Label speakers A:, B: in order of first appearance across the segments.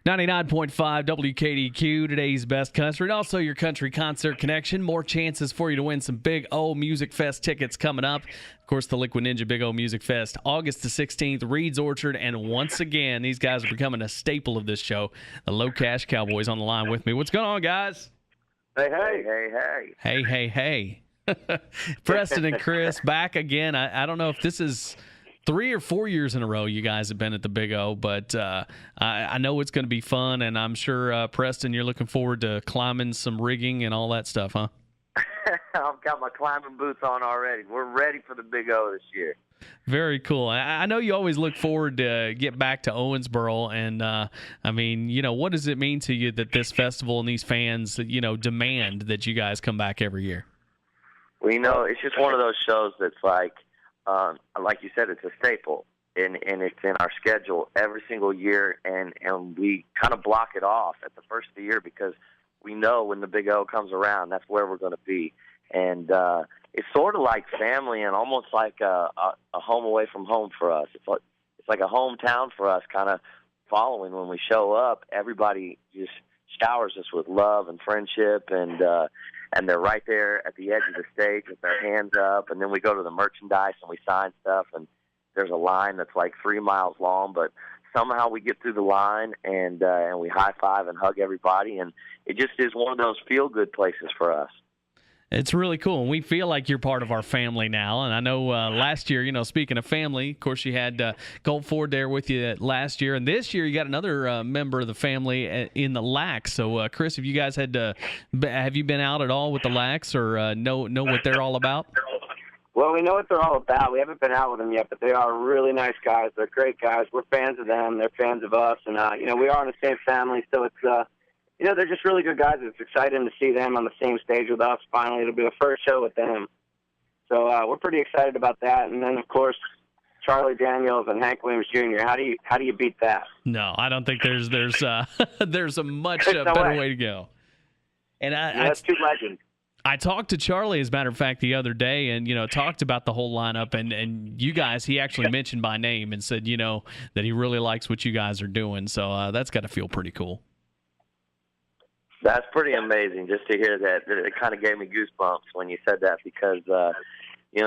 A: 99.5 WKDQ, today's best country, and also your country concert connection. More chances for you to win some Big O Music Fest tickets coming up. Of course, the Liquid Ninja Big O Music Fest, August the 16th, Reed's Orchard, and once again, these guys are becoming a staple of this show. The LoCash Cowboys on the line with me. What's going on, guys?
B: Hey, hey, hey, hey.
A: Hey, hey, hey. Preston and Chris back again. I don't know if this is 3 or 4 years in a row you guys have been at the Big O, but I know it's going to be fun, and I'm sure, Preston, you're looking forward to climbing some rigging and all that stuff, huh?
B: I've got my climbing boots on already. We're ready for the Big O this year.
A: Very cool. I know you always look forward to get back to Owensboro, and I mean, what does it mean to you that this festival and these fans, demand that you guys come back every year?
B: Well, it's just one of those shows that's like you said, it's a staple, and it's in our schedule every single year, and we kind of block it off at the first of the year because we know when the Big O comes around, that's where we're going to be. And it's sort of like family and almost like a home away from home for us. It's like a hometown for us, kind of following when we show up. Everybody just showers us with love and friendship, and they're right there at the edge of the stage with their hands up, and then we go to the merchandise and we sign stuff, and there's a line that's like 3 miles long, but somehow we get through the line and we high-five and hug everybody, and it just is one of those feel-good places for us.
A: It's really cool, and we feel like you're part of our family now. And I know last year, speaking of family, of course, you had Colt Ford there with you last year, and this year you got another member of the family in the Lacs. So, Chris, have you guys have you been out at all with the Lacs, or know what they're all about?
C: Well, we know what they're all about. We haven't been out with them yet, but they are really nice guys. They're great guys. We're fans of them. They're fans of us, and we are in the same family, so it's they're just really good guys. It's exciting to see them on the same stage with us. Finally, it'll be the first show with them. So we're pretty excited about that. And then, of course, Charlie Daniels and Hank Williams Jr. How do you beat that?
A: No, I don't think there's a much
C: no
A: better way to go. And
C: that's two legends.
A: I talked to Charlie, as a matter of fact, the other day, and talked about the whole lineup, and you guys. He actually mentioned by name and said that he really likes what you guys are doing. So that's got to feel pretty cool.
B: That's pretty amazing just to hear that. It kind of gave me goosebumps when you said that because,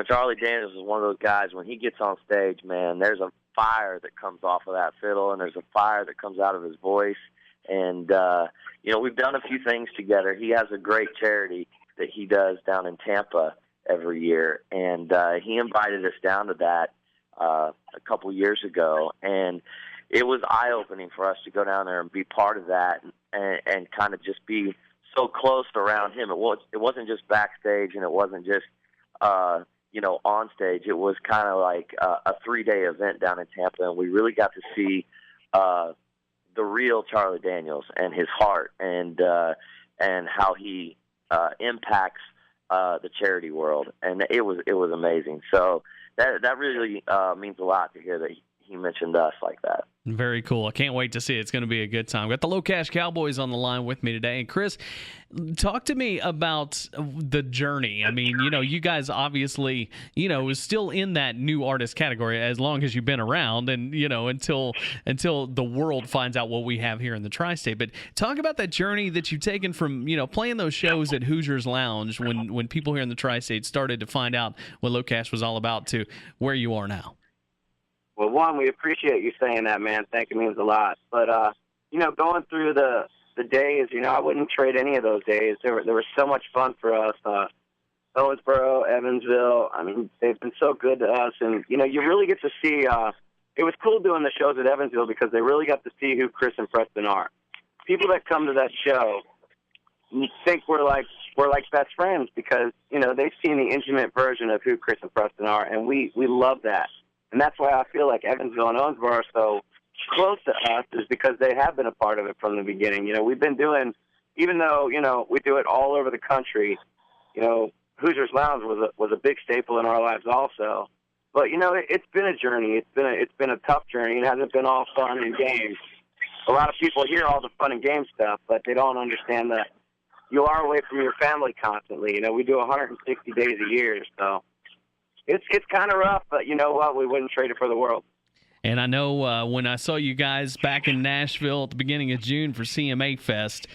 B: Charlie Daniels is one of those guys, when he gets on stage, man, there's a fire that comes off of that fiddle and there's a fire that comes out of his voice. And, we've done a few things together. He has a great charity that he does down in Tampa every year. And he invited us down to that a couple years ago. And it was eye-opening for us to go down there and be part of that and kind of just be so close around him. It wasn't just backstage, and it wasn't just on stage. It was kind of like a 3-day event down in Tampa, and we really got to see the real Charlie Daniels and his heart and how he impacts the charity world, and it was amazing. So that really means a lot to hear that he mentioned us like that.
A: Very cool. I can't wait to see it. It's going to be a good time. Got the LoCash Cowboys on the line with me today. And Chris, talk to me about the journey. I mean, you guys obviously, is still in that new artist category as long as you've been around and, until the world finds out what we have here in the Tri-State. But talk about that journey that you've taken from, playing those shows at Hoosiers Lounge when people here in the Tri-State started to find out what LoCash was all about to where you are now.
C: Well, one, we appreciate you saying that, man. Thank you, means a lot. But, going through the days, I wouldn't trade any of those days. There was so much fun for us. Owensboro, Evansville, I mean, they've been so good to us. And, you really get to see it was cool doing the shows at Evansville because they really got to see who Chris and Preston are. People that come to that show think we're like best friends because, they've seen the intimate version of who Chris and Preston are, and we love that. And that's why I feel like Evansville and Owensboro are so close to us is because they have been a part of it from the beginning. We've been doing, even though, we do it all over the country, Hoosiers Lounge was a big staple in our lives also. But, it's been a journey. It's been a tough journey. It hasn't been all fun and games. A lot of people hear all the fun and game stuff, but they don't understand that you are away from your family constantly. We do 160 days a year, so. It's kind of rough, but you know what? We wouldn't trade it for the world.
A: And I know when I saw you guys back in Nashville at the beginning of June for CMA Fest,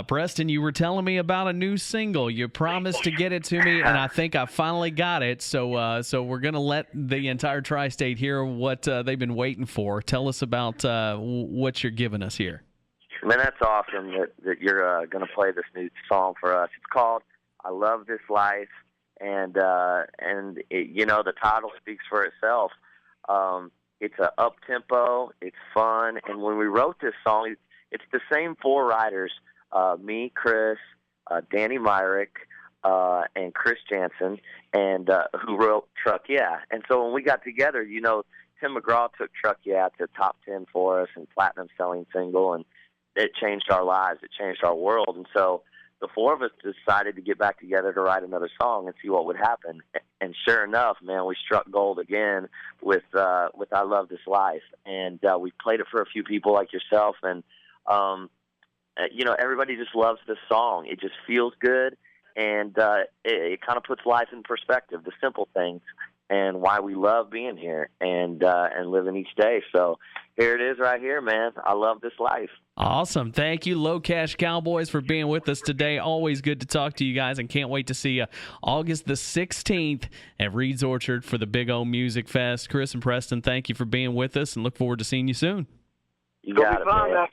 A: Preston, you were telling me about a new single. You promised to get it to me, and I think I finally got it. So we're going to let the entire tri-state hear what they've been waiting for. Tell us about what you're giving us here.
B: Man, that's awesome that you're going to play this new song for us. It's called "I Love This Life," and it, you know, the title speaks for itself. It's a up tempo, it's fun, and when we wrote this song, it's the same four writers: me, Chris, Danny Myrick, and Chris Jansen, and who wrote "Truck Yeah." And so when we got together, you know, Tim McGraw took "Truck Yeah" to top 10 for us and platinum selling single, and it changed our lives. It changed our world. And so the four of us decided to get back together to write another song and see what would happen. And sure enough, man, we struck gold again with "I Love This Life." And we played it for a few people like yourself. And, you know, everybody just loves this song. It just feels good. And it kind of puts life in perspective, the simple things, and why we love being here and living each day. So here it is right here, man. I love this life.
A: Awesome. Thank you, LoCash Cowboys, for being with us today. Always good to talk to you guys, and can't wait to see you August the 16th at Reed's Orchard for the Big O Music Fest. Chris and Preston, thank you for being with us, and look forward to seeing you soon.
B: You got it, man.